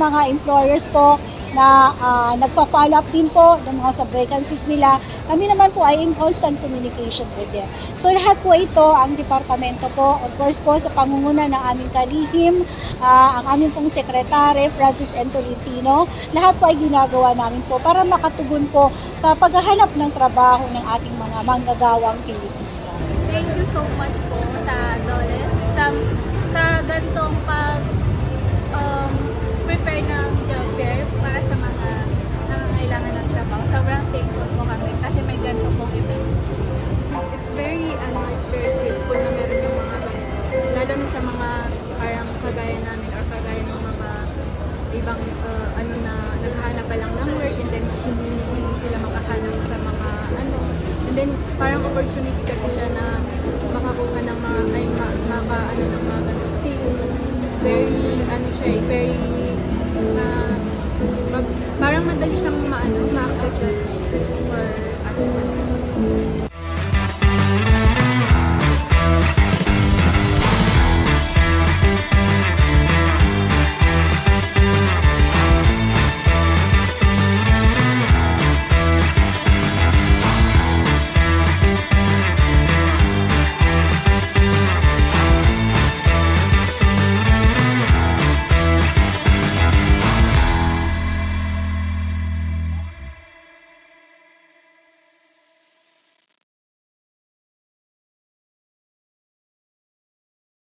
mga employers po na nagpa-follow up din po ng mga sa vacancies nila. Kami naman po ay in constant communication with them. So lahat po ito, ang departamento po, of course po sa pangunguna ng aming kalihim, ang aming pong sekretary, Francis N. Tolentino, lahat po ay ginagawa namin po para makatugon po sa paghahanap ng trabaho ng ating mga manggagawang Pilipino. Thank you so much po sa DOLE, sa gantong prepare ng job fair para sa mga nangangailangan ng trabaho. Sobrang thankful po kami kasi may ganito pong events. It's very grateful na meron yung mga ganito. Lalo na sa mga parang kagaya namin or kagaya ng mga ibang na naghahanap pa lang ng work and then hindi sila makahanap sa mga and then parang opportunity kasi siya na makakuha ng mga ng mga ganito. Kasi parang madali siyang ma-access for us.